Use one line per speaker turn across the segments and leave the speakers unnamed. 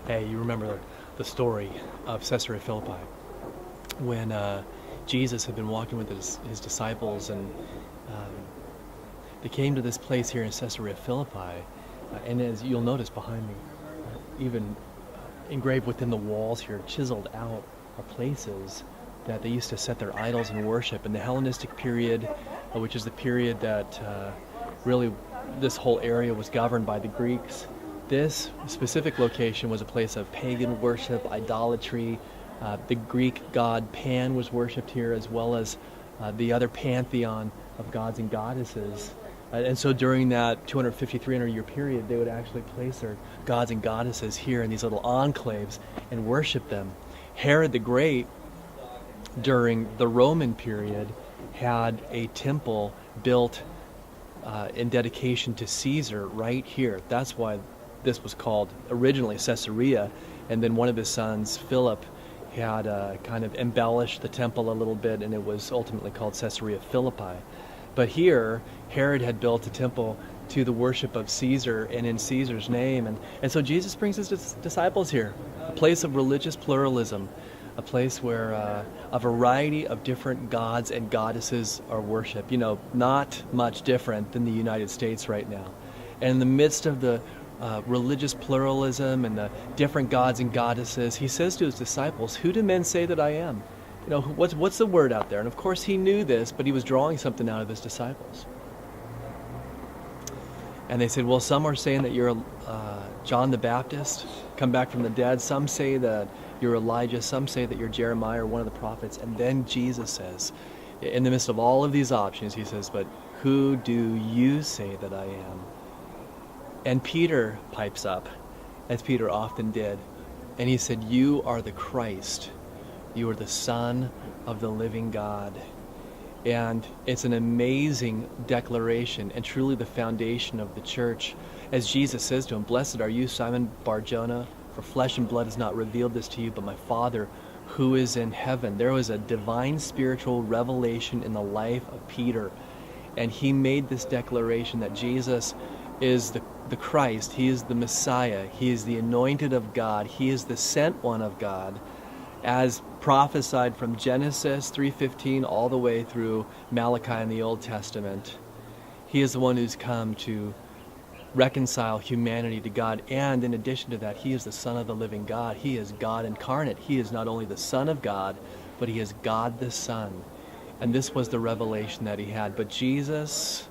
Hey, you remember the story of Caesarea Philippi when Jesus had been walking with his disciples, and um, they came to this place here in Caesarea Philippi, and as you'll notice behind me, even engraved within the walls here, chiseled out, are places that they used to set their idols and worship. In the Hellenistic period, which is the period that really this whole area was governed by the Greeks, this specific location was a place of pagan worship, idolatry. The Greek god Pan was worshipped here, as well as the other pantheon of gods and goddesses. And so during that 250, 300 year period, they would actually place their gods and goddesses here in these little enclaves and worship them. Herod the Great, during the Roman period, had a temple built in dedication to Caesar right here. That's why this was called originally Caesarea, and then one of his sons, Philip, had kind of embellished the temple a little bit, and it was ultimately called Caesarea Philippi. But here, Herod had built a temple to the worship of Caesar and in Caesar's name, and so Jesus brings his disciples here, a place of religious pluralism, a place where a variety of different gods and goddesses are worshipped. You know, not much different than the United States right now. And in the midst of the religious pluralism and the different gods and goddesses, he says to his disciples, "Who do men say that I am?" You know, what's the word out there? And of course he knew this, but he was drawing something out of his disciples. And they said, well, some are saying that you're John the Baptist, come back from the dead. Some say that you're Elijah. Some say that you're Jeremiah or one of the prophets. And then Jesus says, in the midst of all of these options, he says, but who do you say that I am? And Peter pipes up, as Peter often did, and he said, you are the Christ. You are the Son of the living God. And it's an amazing declaration and truly the foundation of the church. As Jesus says to him, blessed are you, Simon Bar-Jonah, for flesh and blood has not revealed this to you, but my Father who is in heaven. There was a divine spiritual revelation in the life of Peter, and he made this declaration that Jesus is the Christ, he is the Messiah, he is the anointed of God, he is the sent one of God, as prophesied from Genesis 3:15 all the way through Malachi in the Old Testament. He is the one who's come to reconcile humanity to God, and in addition to that, he is the Son of the living God. He is God incarnate. He is not only the Son of God, but he is God the Son. And this was the revelation that he had. But Jesus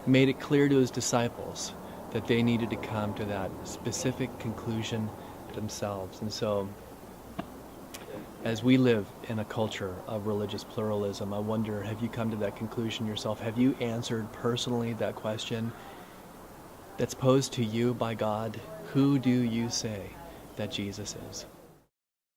made it clear to his disciples that they needed to come to that specific conclusion themselves. And so, as we live in a culture of religious pluralism, I wonder, have you come to that conclusion yourself? Have you answered personally that question that's posed to you by God? Who do you say that Jesus is?